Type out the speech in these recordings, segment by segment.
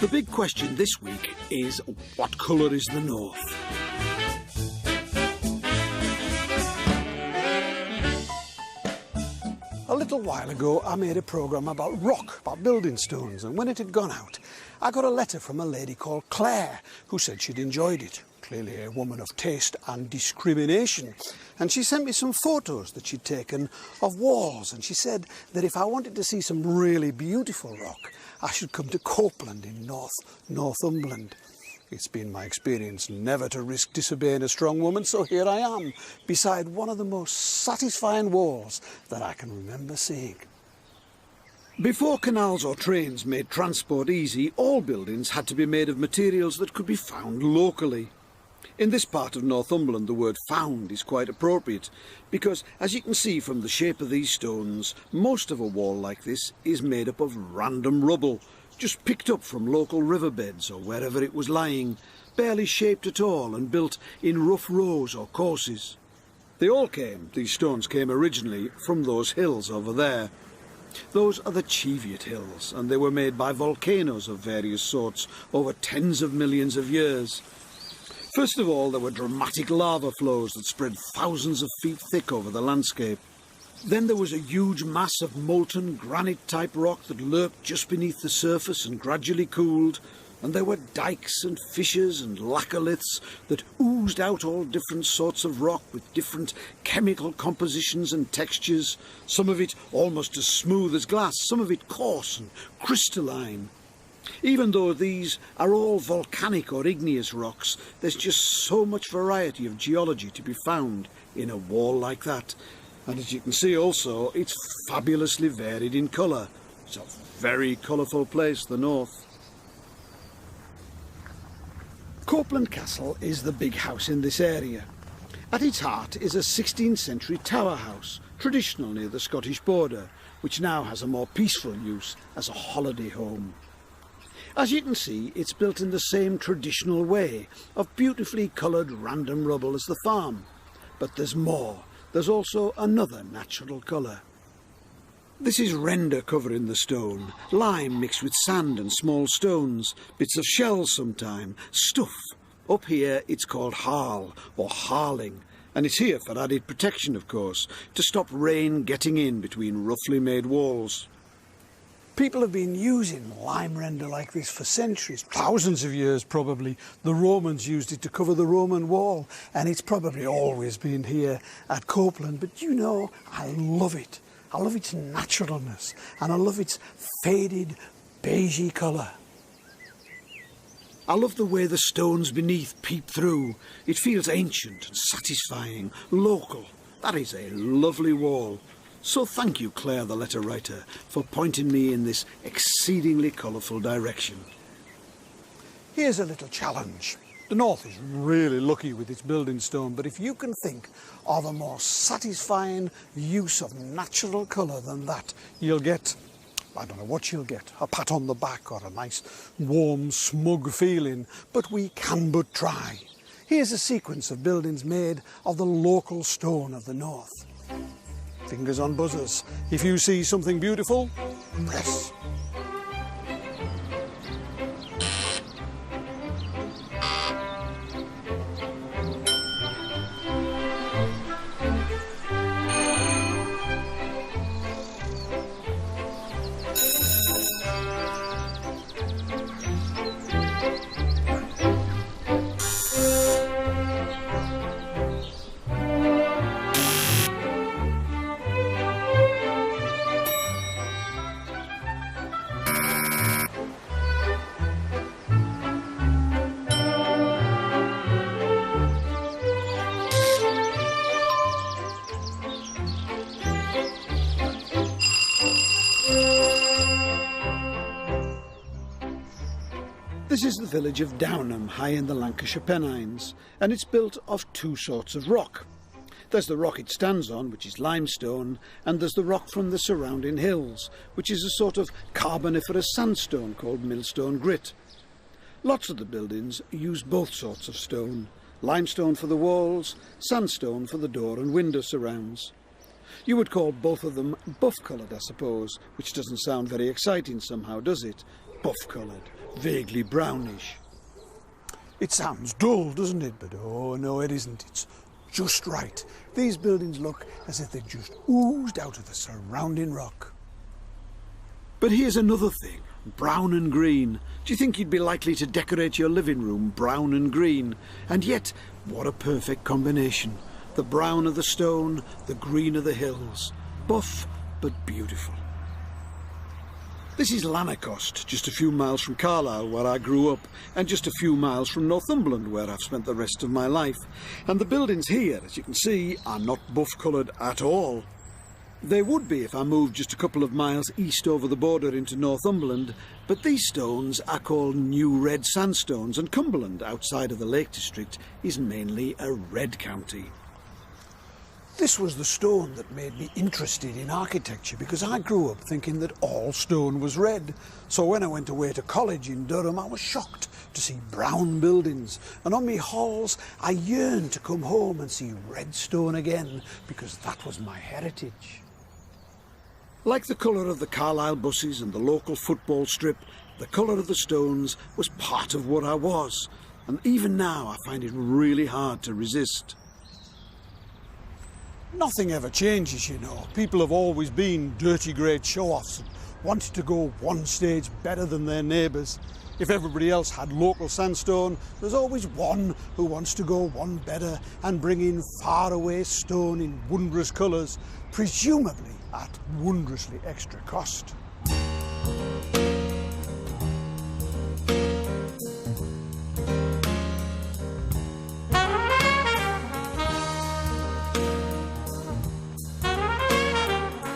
The big question this week is, what colour is the north? A little while ago I made a programme about rock, about building stones, and when it had gone out I got a letter from a lady called Claire who said she'd enjoyed it. Clearly a woman of taste and discrimination. And she sent me some photos that she'd taken of walls, and she said that if I wanted to see some really beautiful rock I should come to Copeland in Northumberland. It's been my experience never to risk disobeying a strong woman, so here I am, beside one of the most satisfying walls that I can remember seeing. Before canals or trains made transport easy, all buildings had to be made of materials that could be found locally. In this part of Northumberland the word found is quite appropriate, because as you can see from the shape of these stones, most of a wall like this is made up of random rubble, just picked up from local riverbeds or wherever it was lying, barely shaped at all and built in rough rows or courses. These stones came originally from those hills over there. Those are the Cheviot Hills, and they were made by volcanoes of various sorts over tens of millions of years. First of all, there were dramatic lava flows that spread thousands of feet thick over the landscape. Then there was a huge mass of molten granite-type rock that lurked just beneath the surface and gradually cooled, and there were dikes and fissures and laccoliths that oozed out all different sorts of rock with different chemical compositions and textures, some of it almost as smooth as glass, some of it coarse and crystalline. Even though these are all volcanic or igneous rocks, there's just so much variety of geology to be found in a wall like that. And as you can see also, it's fabulously varied in colour. It's a very colourful place, the north. Copeland Castle is the big house in this area. At its heart is a 16th century tower house, traditional near the Scottish border, which now has a more peaceful use as a holiday home. As you can see, it's built in the same traditional way, of beautifully coloured random rubble as the farm. But there's more. There's also another natural colour. This is render cover in the stone, lime mixed with sand and small stones, bits of shells sometime, stuff. Up here it's called harl or harling, and it's here for added protection, of course, to stop rain getting in between roughly made walls. People have been using lime render like this for centuries, thousands of years probably. The Romans used it to cover the Roman wall, and it's probably always been here at Copeland. But you know, I love it. I love its naturalness, and I love its faded, beigey colour. I love the way the stones beneath peep through. It feels ancient and satisfying, local. That is a lovely wall. So thank you, Claire, the letter writer, for pointing me in this exceedingly colourful direction. Here's a little challenge. The north is really lucky with its building stone, but if you can think of a more satisfying use of natural colour than that, you'll get, I don't know what you'll get, a pat on the back or a nice, warm, smug feeling, but we can but try. Here's a sequence of buildings made of the local stone of the north. Fingers on buzzers. If you see something beautiful, press. This is the village of Downham, high in the Lancashire Pennines, and it's built of two sorts of rock. There's the rock it stands on, which is limestone, and there's the rock from the surrounding hills, which is a sort of carboniferous sandstone called millstone grit. Lots of the buildings use both sorts of stone, limestone for the walls, sandstone for the door and window surrounds. You would call both of them buff-coloured, I suppose, which doesn't sound very exciting somehow, does it? Buff-coloured. vaguely brownish. It sounds dull, doesn't it? But oh no, it isn't. It's just right. These buildings look as if they've just oozed out of the surrounding rock. But here's another thing, brown and green. Do you think you'd be likely to decorate your living room brown and green? And yet, what a perfect combination. The brown of the stone, the green of the hills. Buff, but beautiful. This is Lanercost, just a few miles from Carlisle, where I grew up, and just a few miles from Northumberland, where I've spent the rest of my life. And the buildings here, as you can see, are not buff-coloured at all. They would be if I moved just a couple of miles east over the border into Northumberland, but these stones are called New Red Sandstones, and Cumberland, outside of the Lake District, is mainly a red county. This was the stone that made me interested in architecture, because I grew up thinking that all stone was red. So when I went away to college in Durham, I was shocked to see brown buildings. And on me halls, I yearned to come home and see red stone again, because that was my heritage. Like the colour of the Carlisle buses and the local football strip, the colour of the stones was part of what I was. And even now, I find it really hard to resist. Nothing ever changes, you know. People have always been dirty great show-offs and wanted to go one stage better than their neighbours. If everybody else had local sandstone, there's always one who wants to go one better and bring in faraway stone in wondrous colours, presumably at wondrously extra cost.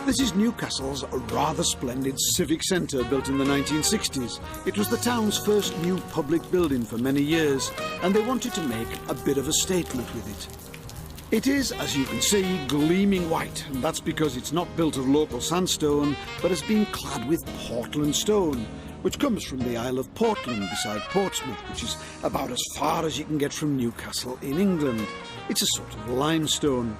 This is Newcastle's rather splendid civic centre built in the 1960s. It was the town's first new public building for many years, and they wanted to make a bit of a statement with it. It is, as you can see, gleaming white, and that's because it's not built of local sandstone, but has been clad with Portland stone, which comes from the Isle of Portland beside Portsmouth, which is about as far as you can get from Newcastle in England. It's a sort of limestone.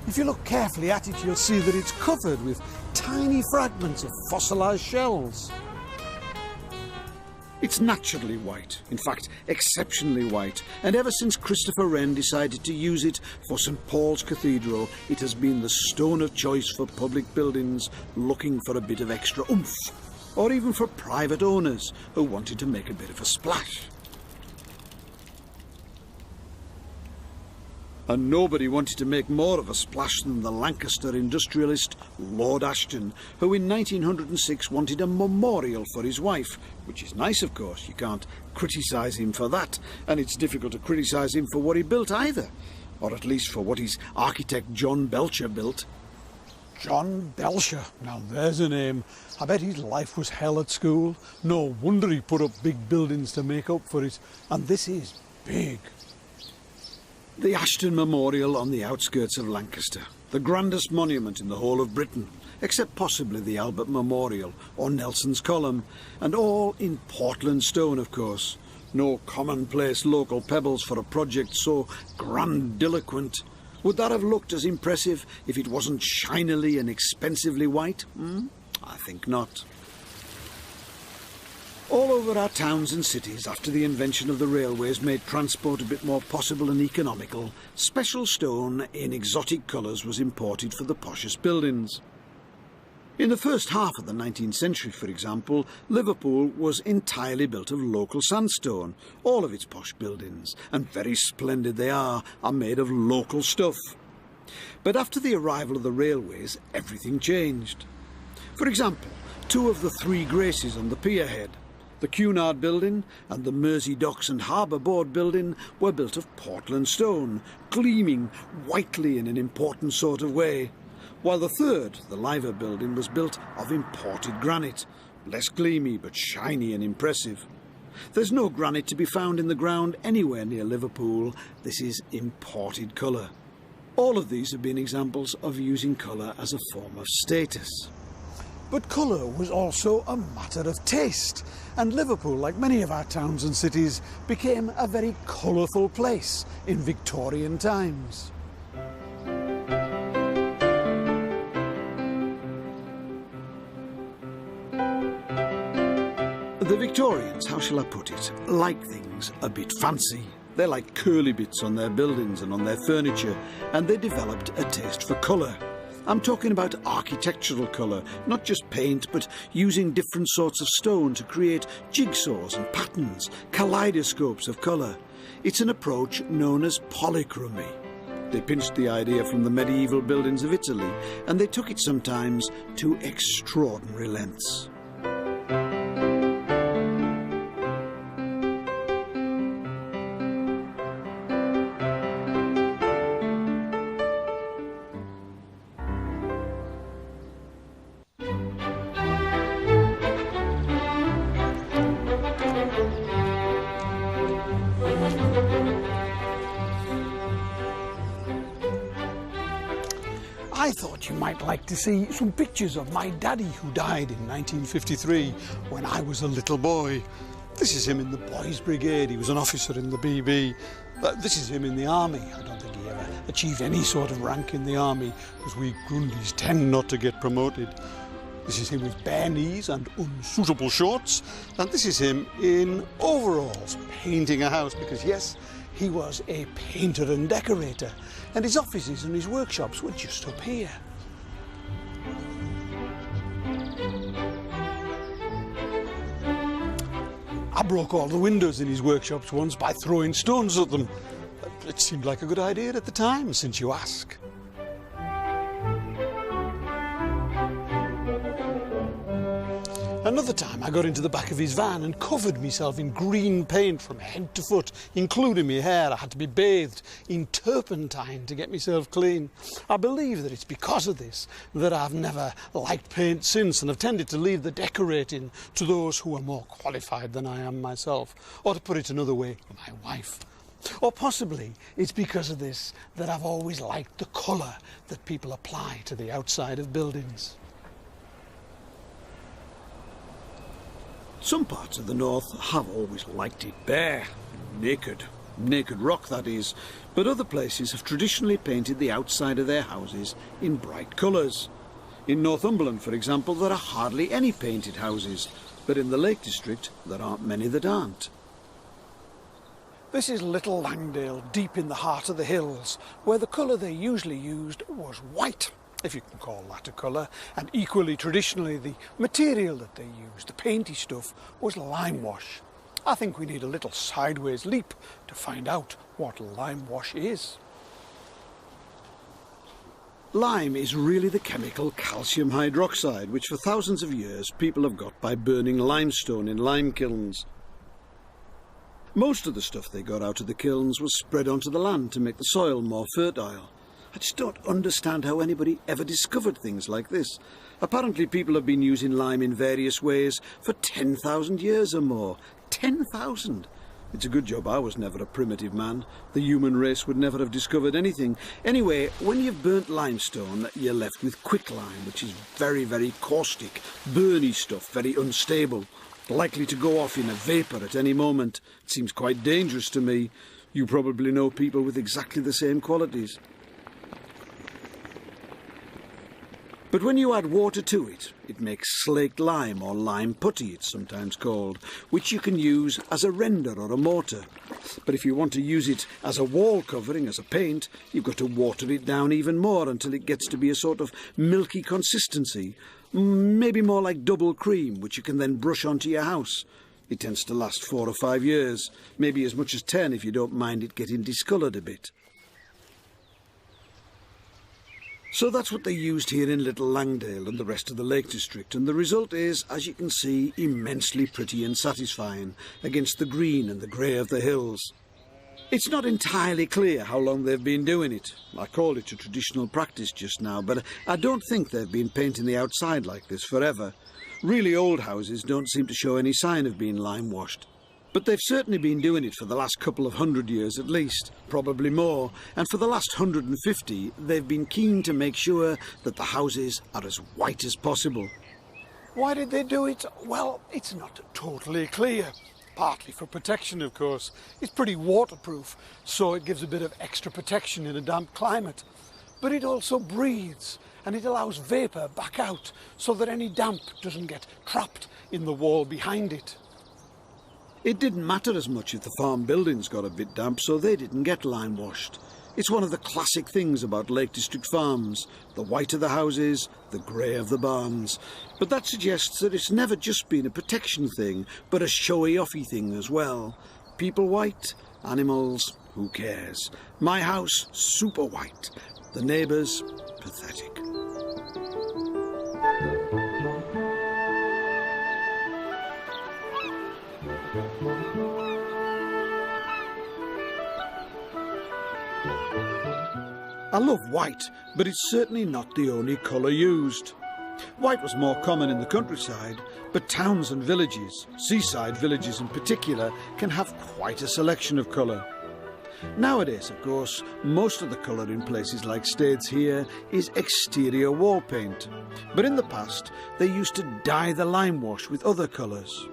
If you look carefully at it, you'll see that it's covered with tiny fragments of fossilised shells. It's naturally white, in fact, exceptionally white, and ever since Christopher Wren decided to use it for St Paul's Cathedral, it has been the stone of choice for public buildings looking for a bit of extra oomph, or even for private owners who wanted to make a bit of a splash. And nobody wanted to make more of a splash than the Lancaster industrialist Lord Ashton, who in 1906 wanted a memorial for his wife, which is nice, of course. You can't criticise him for that, and it's difficult to criticise him for what he built either, or at least for what his architect John Belcher built. John Belcher, now there's a name. I bet his life was hell at school. No wonder he put up big buildings to make up for it, and this is big. The Ashton Memorial on the outskirts of Lancaster, the grandest monument in the whole of Britain, except possibly the Albert Memorial or Nelson's Column, and all in Portland stone, of course. No commonplace local pebbles for a project so grandiloquent. Would that have looked as impressive if it wasn't shinily and expensively white? I think not. All over our towns and cities, after the invention of the railways made transport a bit more possible and economical, special stone in exotic colours was imported for the poshest buildings. In the first half of the 19th century, for example, Liverpool was entirely built of local sandstone. All of its posh buildings, and very splendid they are made of local stuff. But after the arrival of the railways, everything changed. For example, 2 of the 3 Graces on the pierhead, the Cunard building and the Mersey Docks and Harbour Board building, were built of Portland stone, gleaming whitely in an important sort of way, while the 3rd, the Liver building, was built of imported granite, less gleamy but shiny and impressive. There's no granite to be found in the ground anywhere near Liverpool. This is imported colour. All of these have been examples of using colour as a form of status. But colour was also a matter of taste, and Liverpool, like many of our towns and cities, became a very colourful place in Victorian times. The Victorians, how shall I put it, like things a bit fancy. They like curly bits on their buildings and on their furniture, and they developed a taste for colour. I'm talking about architectural colour, not just paint, but using different sorts of stone to create jigsaws and patterns, kaleidoscopes of colour. It's an approach known as polychromy. They pinched the idea from the medieval buildings of Italy, and they took it sometimes to extraordinary lengths. I thought you might like to see some pictures of my daddy who died in 1953 when I was a little boy. This is him in the Boys Brigade. He was an officer in the BB. This is him in the army. I don't think he ever achieved any sort of rank in the army because we Grundys tend not to get promoted. This is him with bare knees and unsuitable shorts. And this is him in overalls painting a house because, yes, he was a painter and decorator, and his offices and his workshops were just up here. I broke all the windows in his workshops once by throwing stones at them. It seemed like a good idea at the time, since you ask. Another time I got into the back of his van and covered myself in green paint from head to foot, including my hair. I had to be bathed in turpentine to get myself clean. I believe that it's because of this that I've never liked paint since, and have tended to leave the decorating to those who are more qualified than I am myself. Or to put it another way, my wife. Or possibly it's because of this that I've always liked the colour that people apply to the outside of buildings. Some parts of the north have always liked it bare, naked rock that is, but other places have traditionally painted the outside of their houses in bright colours. In Northumberland, for example, there are hardly any painted houses, but in the Lake District there aren't many that aren't. This is Little Langdale, deep in the heart of the hills, where the colour they usually used was white, if you can call that a colour, and equally traditionally the material that they used, the painty stuff, was lime wash. I think we need a little sideways leap to find out what lime wash is. Lime is really the chemical calcium hydroxide, which for thousands of years people have got by burning limestone in lime kilns. Most of the stuff they got out of the kilns was spread onto the land to make the soil more fertile. I just don't understand how anybody ever discovered things like this. Apparently people have been using lime in various ways for 10,000 years or more. 10,000! It's a good job I was never a primitive man. The human race would never have discovered anything. Anyway, when you've burnt limestone, you're left with quicklime, which is very, very caustic, burny stuff, very unstable, likely to go off in a vapour at any moment. It seems quite dangerous to me. You probably know people with exactly the same qualities. But when you add water to it, it makes slaked lime, or lime putty it's sometimes called, which you can use as a render or a mortar. But if you want to use it as a wall covering, as a paint, you've got to water it down even more until it gets to be a sort of milky consistency, maybe more like double cream, which you can then brush onto your house. It tends to last 4 or 5 years, maybe as much as 10 if you don't mind it getting discoloured a bit. So that's what they used here in Little Langdale and the rest of the Lake District, and the result is, as you can see, immensely pretty and satisfying against the green and the grey of the hills. It's not entirely clear how long they've been doing it. I called it a traditional practice just now, but I don't think they've been painting the outside like this forever. Really old houses don't seem to show any sign of being lime washed. But they've certainly been doing it for the last couple of 100 years at least, probably more, and for the last 150 they've been keen to make sure that the houses are as white as possible. Why did they do it? Well, it's not totally clear. Partly for protection, of course. It's pretty waterproof, so it gives a bit of extra protection in a damp climate. But it also breathes, and it allows vapour back out, so that any damp doesn't get trapped in the wall behind it. It didn't matter as much if the farm buildings got a bit damp, so they didn't get lime washed. It's one of the classic things about Lake District farms. The white of the houses, the grey of the barns. But that suggests that it's never just been a protection thing, but a showy-offy thing as well. People white, animals, who cares? My house, super white. The neighbours, pathetic. I love white, but it's certainly not the only colour used. White was more common in the countryside, but towns and villages, seaside villages in particular, can have quite a selection of colour. Nowadays, of course, most of the colour in places like Staithes here is exterior wall paint, but in the past they used to dye the lime wash with other colours.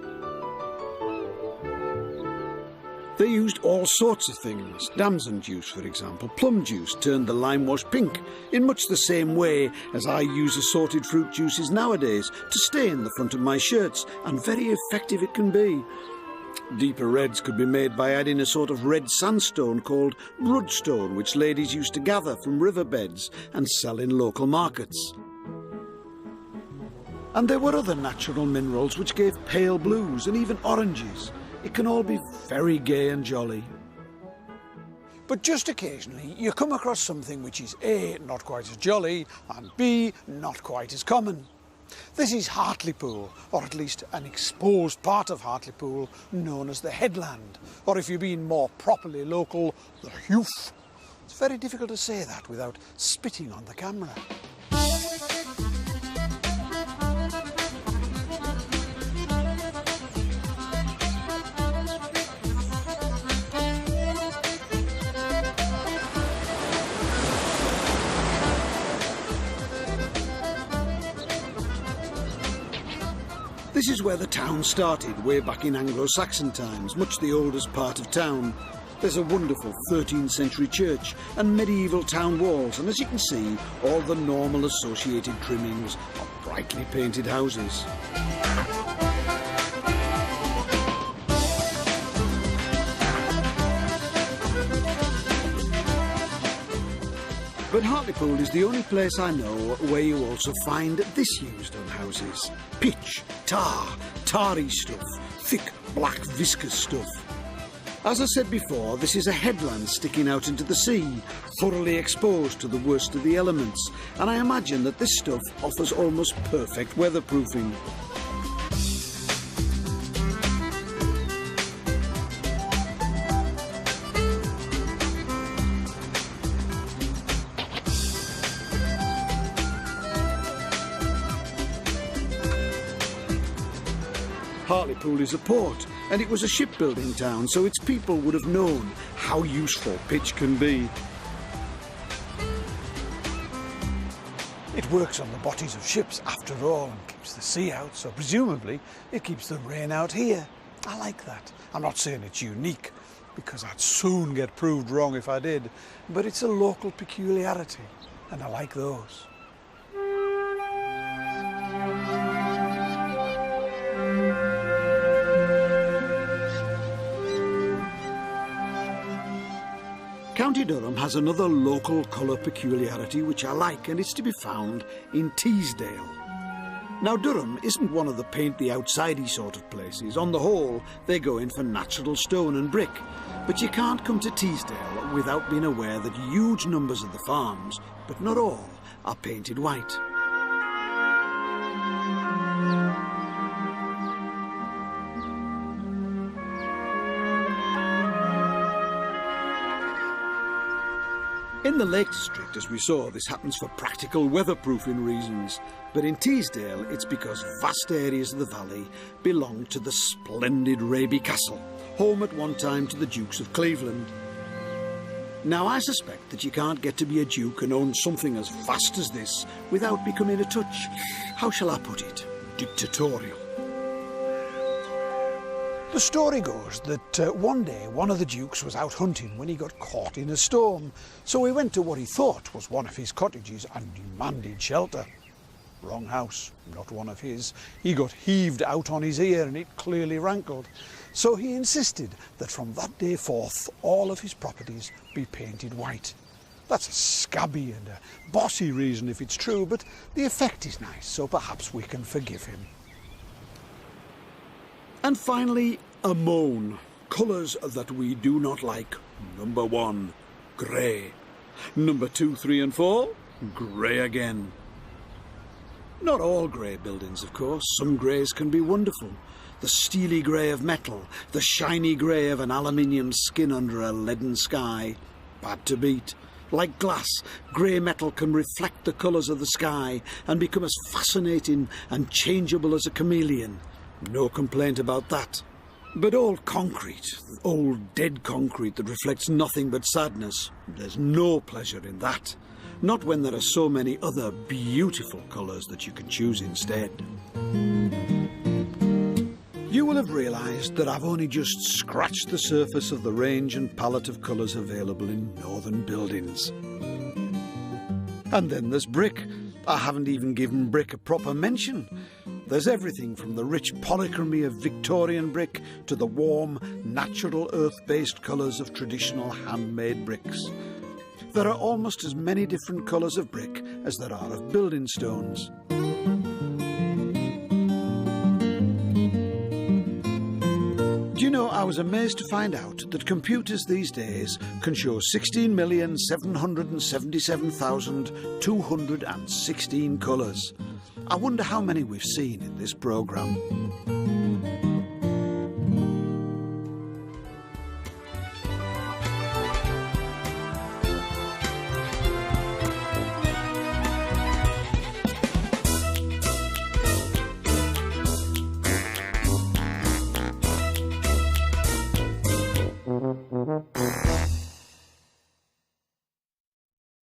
They used all sorts of things. Damson juice, for example. Plum juice turned the lime wash pink, in much the same way as I use assorted fruit juices nowadays to stay in the front of my shirts, and very effective it can be. Deeper reds could be made by adding a sort of red sandstone called bloodstone, which ladies used to gather from riverbeds and sell in local markets. And there were other natural minerals which gave pale blues and even oranges. It can all be very gay and jolly. But just occasionally you come across something which is A, not quite as jolly, and B, not quite as common. This is Hartlepool, or at least an exposed part of Hartlepool known as the Headland, or if you're being more properly local, the Hoof. It's very difficult to say that without spitting on the camera. This is where the town started, way back in Anglo-Saxon times, much the oldest part of town. There's a wonderful 13th century church and medieval town walls, and as you can see, all the normal associated trimmings of brightly painted houses. But Hartlepool is the only place I know where you also find this used on houses. Pitch, tar, tarry stuff, thick black viscous stuff. As I said before, this is a headland sticking out into the sea, thoroughly exposed to the worst of the elements, and I imagine that this stuff offers almost perfect weatherproofing. Hartlepool is a port, and it was a shipbuilding town, so its people would have known how useful pitch can be. It works on the bodies of ships after all and keeps the sea out, so presumably it keeps the rain out here. I like that. I'm not saying it's unique, because I'd soon get proved wrong if I did, but it's a local peculiarity, and I like those. County Durham has another local colour peculiarity which I like, and it's to be found in Teesdale. Now Durham isn't one of the paint-the-outsidey sort of places. On the whole, they go in for natural stone and brick. But you can't come to Teesdale without being aware that huge numbers of the farms, but not all, are painted white. In the Lake District, as we saw, this happens for practical weatherproofing reasons. But in Teesdale, it's because vast areas of the valley belong to the splendid Raby Castle, home at one time to the Dukes of Cleveland. Now, I suspect that you can't get to be a duke and own something as vast as this without becoming a touch, how shall I put it, dictatorial. The story goes that one day one of the dukes was out hunting when he got caught in a storm, so he went to what he thought was one of his cottages and demanded shelter. Wrong house, not one of his. He got heaved out on his ear and it clearly rankled. So he insisted that from that day forth all of his properties be painted white. That's a scabby and a bossy reason if it's true, but the effect is nice, so perhaps we can forgive him. And finally, a moan. Colours that we do not like. Number 1, grey. Number 2, 3 and 4, grey again. Not all grey buildings, of course. Some greys can be wonderful. The steely grey of metal, the shiny grey of an aluminium skin under a leaden sky. Bad to beat. Like glass, grey metal can reflect the colours of the sky and become as fascinating and changeable as a chameleon. No complaint about that. But old concrete, old dead concrete that reflects nothing but sadness, there's no pleasure in that. Not when there are so many other beautiful colours that you can choose instead. You will have realised that I've only just scratched the surface of the range and palette of colours available in northern buildings. And then there's brick. I haven't even given brick a proper mention. There's everything from the rich polychromy of Victorian brick to the warm, natural earth-based colours of traditional handmade bricks. There are almost as many different colours of brick as there are of building stones. Do you know, I was amazed to find out that computers these days can show 16,777,216 colours. I wonder how many we've seen in this programme.